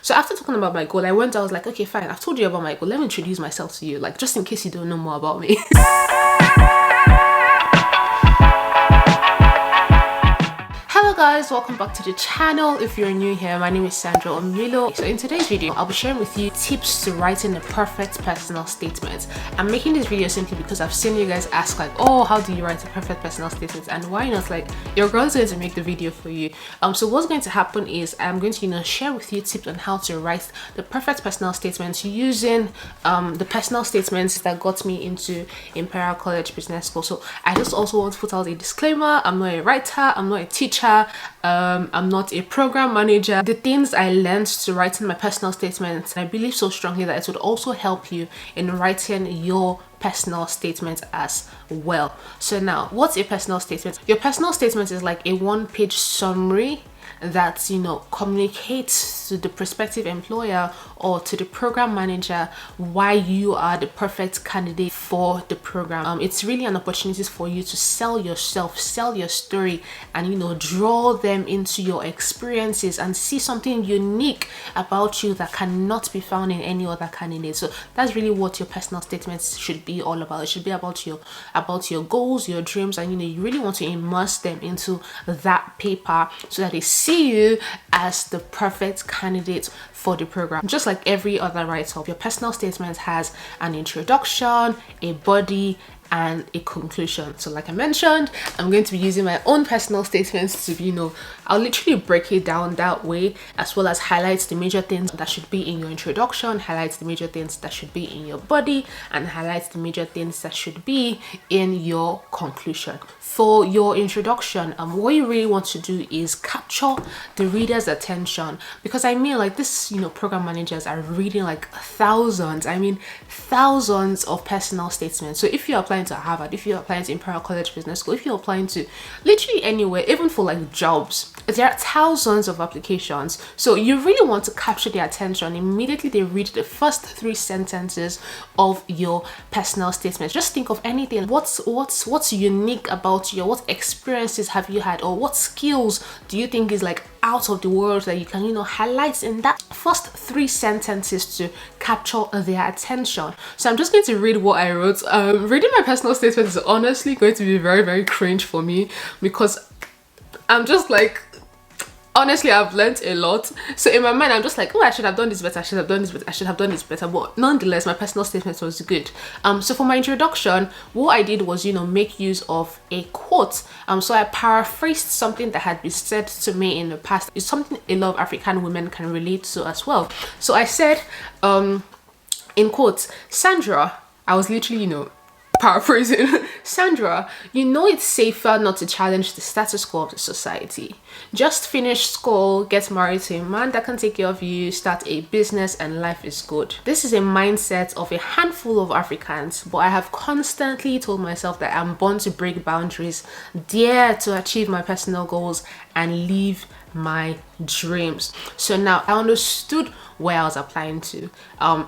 So after talking about my goal, I was like, okay, fine, I've told you about my goal, let me introduce myself to you, like just in case you don't know more about me. Hello guys, welcome back to the channel. If you're new here, my name is Sandra Omilo. So in today's video, I'll be sharing with you tips to writing the perfect personal statement. I'm making this video simply because I've seen you guys ask like, oh, how do you write a perfect personal statement? And why not, like, your girl's going to make the video for you. So what's going to happen is I'm going to share with you tips on how to write the perfect personal statement using the personal statements that got me into Imperial College Business School. So I just also want to put out a disclaimer: I'm not a writer, I'm not a teacher, I'm not a program manager. The things I learned to writing my personal statements, I believe so strongly that it would also help you in writing your personal statement as well. So now, what's a personal statement? Your personal statement is like a one-page summary that communicates to the prospective employer or to the program manager why you are the perfect candidate for the program. It's really an opportunity for you to sell yourself, sell your story, and draw them into your experiences and see something unique about you that cannot be found in any other candidate. So that's really what your personal statements should be all about. It should be about your goals, your dreams, and you really want to immerse them into that paper so that they see you as the perfect candidate for the program. Just like every other write-up, your personal statement has an introduction, a body, and a conclusion. So like I mentioned, I'm going to be using my own personal statements to be, I'll literally break it down that way, as well as highlight the major things that should be in your introduction, highlight the major things that should be in your body, and highlight the major things that should be in your conclusion. For your introduction, what you really want to do is capture the reader's attention, because like this, program managers are reading like thousands of personal statements. So if you're applying to Harvard, if you're applying to Imperial College Business School, if you're applying to literally anywhere, even for like jobs, there are thousands of applications. So you really want to capture their attention immediately they read the first 3 sentences of your personal statement. Just think of anything. What's unique about you? What experiences have you had, or what skills do you think is like out of the world that you can highlight in that first 3 sentences to capture their attention? So I'm just going to read what I wrote. Reading my personal statement is honestly going to be very, very cringe for me, because I'm just like, honestly, I've learned a lot. So in my mind, I'm just like, oh, I should have done this better, I should have done this better, I should have done this better. But nonetheless, my personal statement was good. So for my introduction, what I did was, make use of a quote. So I paraphrased something that had been said to me in the past. It's something a lot of African women can relate to as well. So I said, in quotes, Sandra, I was literally, paraphrasing, Sandra, it's safer not to challenge the status quo of the society. Just finish school, get married to a man that can take care of you, start a business, and life is good. This is a mindset of a handful of Africans, but I have constantly told myself that I'm born to break boundaries, dare to achieve my personal goals, and live my dreams. So now I understood where I was applying to.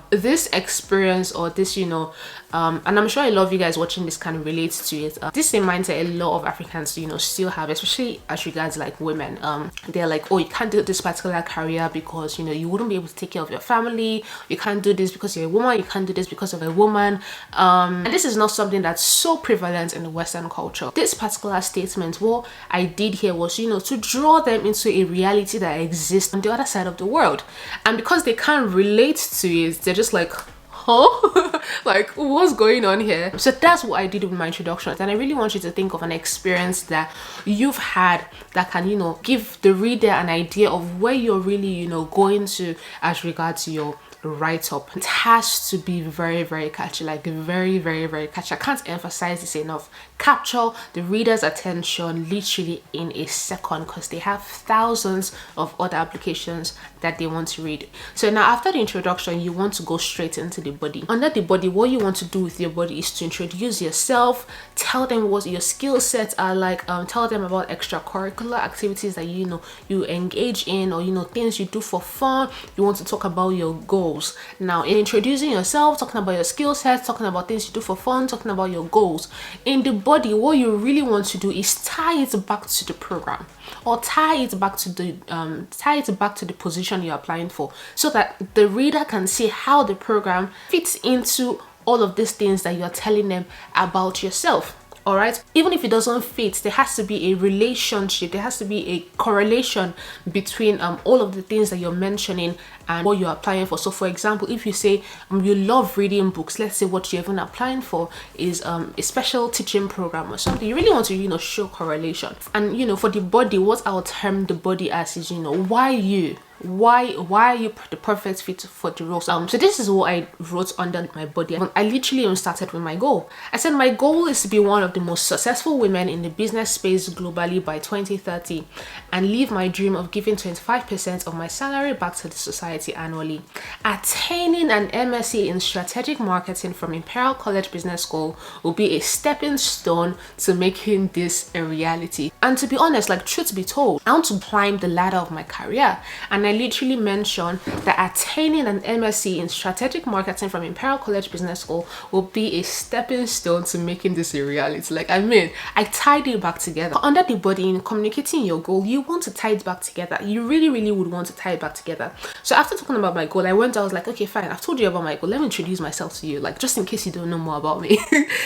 This experience, or this, and I'm sure a lot of you guys watching this can relate to it. This same mindset a lot of Africans, still have, especially as regards like women. They're like, oh, you can't do this particular career because, you wouldn't be able to take care of your family. You can't do this because you're a woman. You can't do this because of a woman. And this is not something that's so prevalent in the Western culture. This particular statement, what I did here was, to draw them into a reality that exists on the other side of the world. And because they can't relate to it, they're just like, huh? Like, what's going on here? So that's what I did with my introduction. And I really want you to think of an experience that you've had that can, give the reader an idea of where you're really, going to as regards to your write-up. It has to be very, very catchy, like very, very, very catchy. I can't emphasize this enough. Capture the reader's attention literally in a second, because they have thousands of other applications that they want to read. So now after the introduction, you want to go straight into the body. Under the body, what you want to do with your body is to introduce yourself, tell them what your skill sets are like, tell them about extracurricular activities that you engage in, or things you do for fun. You want to talk about your goals. goals. Now, in introducing yourself, talking about your skill sets, talking about things you do for fun, talking about your goals, in the body, what you really want to do is tie it back to the program, or tie it back to the position you're applying for, so that the reader can see how the program fits into all of these things that you're telling them about yourself. All right, even if it doesn't fit, there has to be a relationship, there has to be a correlation between all of the things that you're mentioning and what you're applying for. So for example, if you say you love reading books, let's say what you're even applying for is a special teaching program or something, you really want to show correlation. And for the body, what I'll term the body as is why are you the perfect fit for the role. So this is what I wrote under my body. I literally even started with my goal. I said my goal is to be one of the most successful women in the business space globally by 2030 and live my dream of giving 25% of my salary back to the society annually. Attaining an MSc in strategic marketing from Imperial College Business School will be a stepping stone to making this a reality. And to be honest, truth be told, I want to climb the ladder of my career, and I literally mentioned that attaining an MSc in strategic marketing from Imperial College Business School will be a stepping stone to making this a reality. I tied it back together. Under the body, in communicating your goal, you want to tie it back together. You really, really would want to tie it back together. So after talking about my goal, I was like, okay, fine, I've told you about my goal. Let me introduce myself to you, just in case you don't know more about me.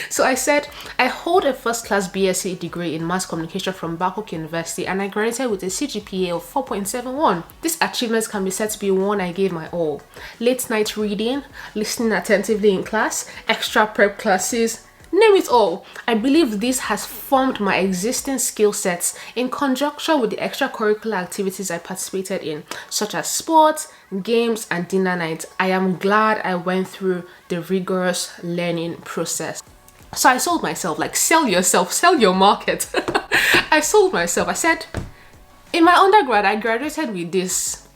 So I said, I hold a first-class BSc degree in mass communication from Babcock University, and I graduated with a CGPA of 4.71. This achievements can be said to be one I gave my all. Late night reading, listening attentively in class, extra prep classes, name it all. I believe this has formed my existing skill sets in conjunction with the extracurricular activities I participated in, such as sports, games, and dinner nights. I am glad I went through the rigorous learning process. So I sold myself, sell yourself, sell your market. I sold myself. I said, in my undergrad, I graduated with this.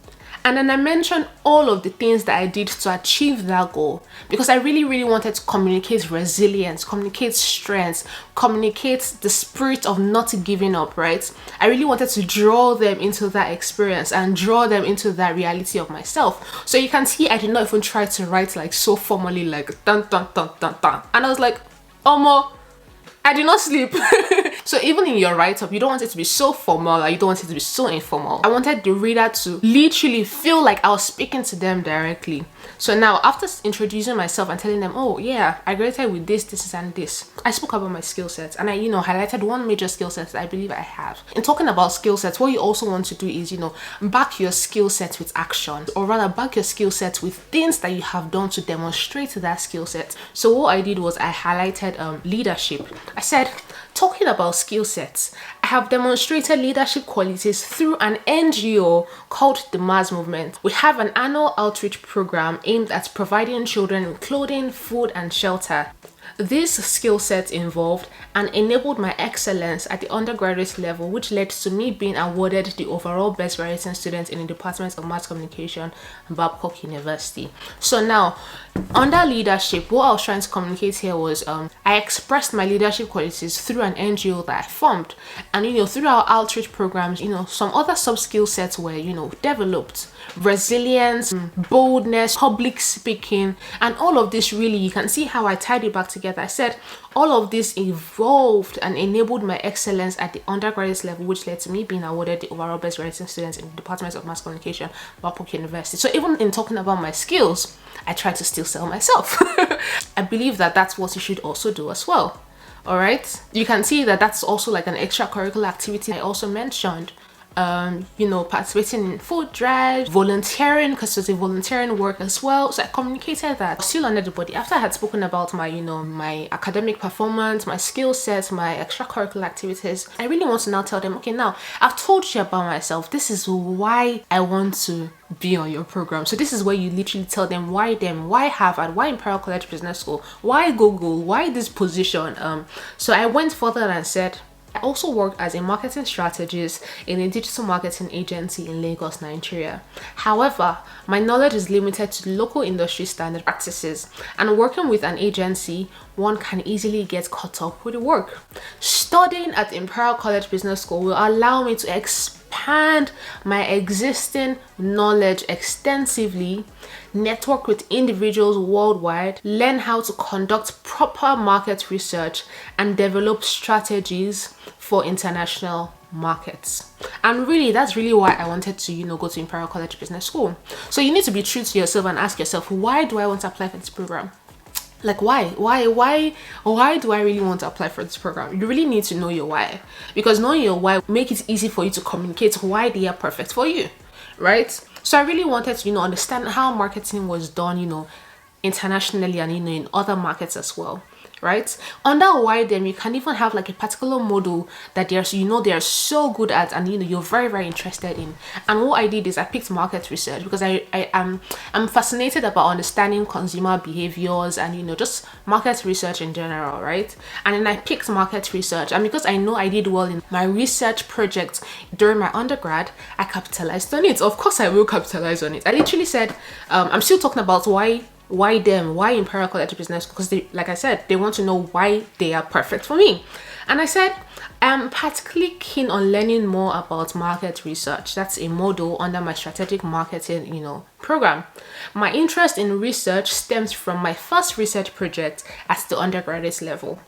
And then I mentioned all of the things that I did to achieve that goal, because I really, really wanted to communicate resilience, communicate strength, communicate the spirit of not giving up, right? I really wanted to draw them into that experience and draw them into that reality of myself. So you can see I did not even try to write so formally, dun dun dun dun dun. And I was like, I did not sleep. So even in your write-up, you don't want it to be so formal, or you don't want it to be so informal. I wanted the reader to literally feel like I was speaking to them directly. So now, after introducing myself and telling them, oh yeah, I graduated with this, and this, I spoke about my skill sets, and I, highlighted one major skill set that I believe I have. In talking about skill sets, what you also want to do is, back your skill set with action, or rather back your skill set with things that you have done to demonstrate that skill set. So what I did was I highlighted leadership. I said, talking about skill sets, I have demonstrated leadership qualities through an NGO called the Mars Movement. We have an annual outreach program aimed at providing children with clothing, food, and shelter. These skill sets involved and enabled my excellence at the undergraduate level, which led to me being awarded the overall best writing student in the Department of Mass Communication at Babcock University. So now, under leadership, what I was trying to communicate here was I expressed my leadership qualities through an NGO that I formed, and through our outreach programs, some other sub skill sets were developed. Resilience, boldness, public speaking, and all of this, really, you can see how I tied it back together. I said all of this evolved and enabled my excellence at the undergraduate level, which led to me being awarded the overall best writing student in the Department of Mass Communication at Babcock University. So even in talking about my skills, I try to still sell myself. I believe that that's what you should also do as well. All right, you can see that that's also an extracurricular activity I also mentioned. Participating in food drives, volunteering, because it's a volunteering work as well. So I communicated that still under the body. After I had spoken about my, my academic performance, my skill sets, my extracurricular activities, I really want to now tell them, okay, now I've told you about myself. This is why I want to be on your program. So this is where you literally tell them why Harvard, why Imperial College Business School, why Google, why this position. So I went further and said, I also worked as a marketing strategist in a digital marketing agency in Lagos, Nigeria. However, my knowledge is limited to local industry standard practices, and working with an agency, one can easily get caught up with the work. Studying at Imperial College Business School will allow me to expand expand my existing knowledge extensively, network with individuals worldwide, learn how to conduct proper market research, and develop strategies for international markets. And really, that's really why I wanted to, go to Imperial College Business School. So you need to be true to yourself and ask yourself, why do I want to apply for this program? Like, why do I really want to apply for this program? You really need to know your why, because knowing your why make it easy for you to communicate why they are perfect for you, right? So I really wanted to, understand how marketing was done, internationally and, in other markets as well. Right? Under why then you can even have like a particular model that they are so good at, and you're very, very interested in. And what I did is I picked market research because I'm fascinated about understanding consumer behaviors and just market research in general, right? And then I picked market research, and because I know I did well in my research project during my undergrad, I capitalized on it. Of course I will capitalize on it. I literally said I'm still talking about why Imperial College Business, because like I said, they want to know why they are perfect for me. And I said I'm particularly keen on learning more about market research. That's a module under my strategic marketing program. My interest in research stems from my first research project at the undergraduate level,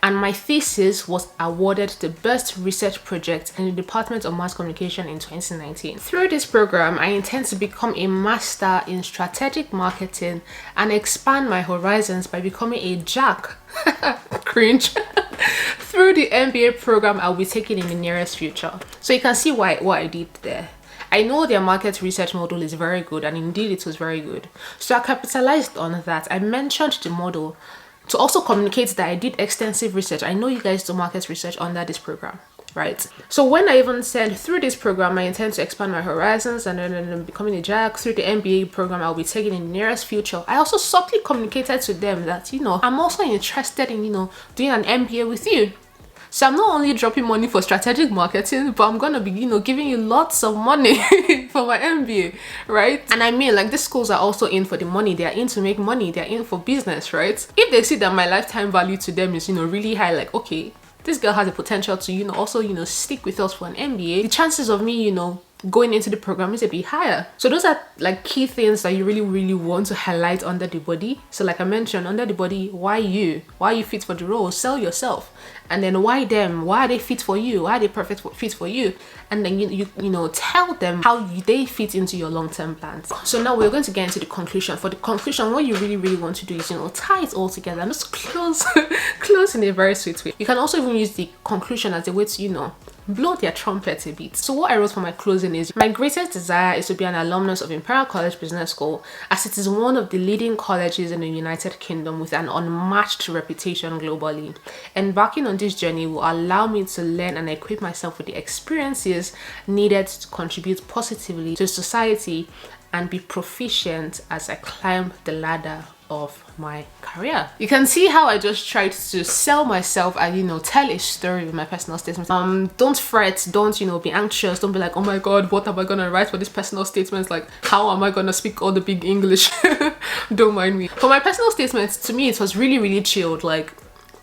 and my thesis was awarded the best research project in the Department of Mass Communication in 2019. Through this program, I intend to become a master in strategic marketing and expand my horizons by becoming a jack cringe through the MBA program I'll be taking in the nearest future. So you can see what I did there. I know their market research model is very good, and indeed it was very good. So I capitalized on that. I mentioned the model to also communicate that I did extensive research. I know you guys do market research under this program, right? So when I even said through this program I intend to expand my horizons and then becoming a jack through the MBA program I'll be taking in the nearest future, I also subtly communicated to them that I'm also interested in doing an MBA with you. So I'm not only dropping money for strategic marketing, but I'm gonna be, giving you lots of money for my MBA, right? And I mean, like, these schools are also in for the money. They are in to make money. They're in for business, right? If they see that my lifetime value to them is, really high, like, okay, this girl has the potential to, also, stick with us for an MBA, the chances of me, going into the program is a bit higher. So those are like key things that you really, really want to highlight under the body. So like I mentioned, under the body, why you fit for the role, sell yourself. And then why them, why are they fit for you, why are they perfect fit for you, and then you tell them how they fit into your long-term plans. So now we're going to get into the conclusion. For the conclusion, what you really, really want to do is tie it all together and just close in a very sweet way. You can also even use the conclusion as a way to blow their trumpet a bit. So what I wrote for my closing is, my greatest desire is to be an alumnus of Imperial College Business School, as it is one of the leading colleges in the United Kingdom with an unmatched reputation globally. Embarking on this journey will allow me to learn and equip myself with the experiences needed to contribute positively to society and be proficient as I climb the ladder of my career. You can see how I just tried to sell myself and tell a story with my personal statements. Don't fret, don't be anxious, don't be like, oh my god, what am I gonna write for these personal statements, like how am I gonna speak all the big English? Don't mind me. For my personal statements, to me it was really, really chilled. Like,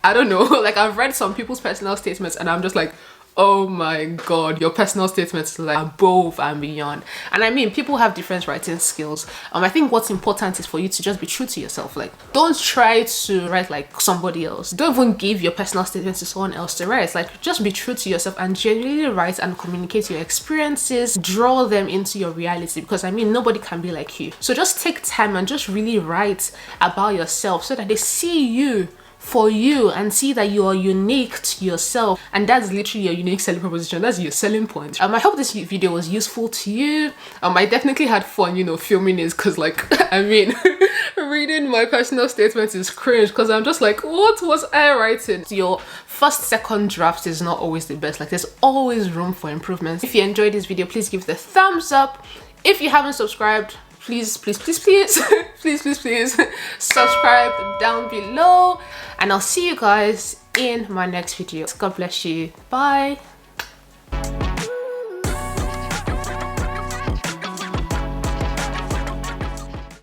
I don't know, like I've read some people's personal statements and I'm just like, oh my god, your personal statements are like above and beyond. And I mean, people have different writing skills. I think what's important is for you to just be true to yourself. Like, don't try to write like somebody else. Don't even give your personal statements to someone else to write. Like, just be true to yourself and genuinely write and communicate your experiences, draw them into your reality, because I mean, nobody can be like you. So just take time and just really write about yourself so that they see you for you and see that you are unique to yourself, and that's literally your unique selling proposition. That's your selling point. I hope this video was useful to you. I definitely had fun filming this, because like I mean reading my personal statements is cringe, because I'm just like, what was I writing? Your second draft is not always the best. Like, there's always room for improvements. If you enjoyed this video, please give it a thumbs up. If you haven't subscribed, please subscribe down below, and I'll see you guys in my next video. God bless you. Bye.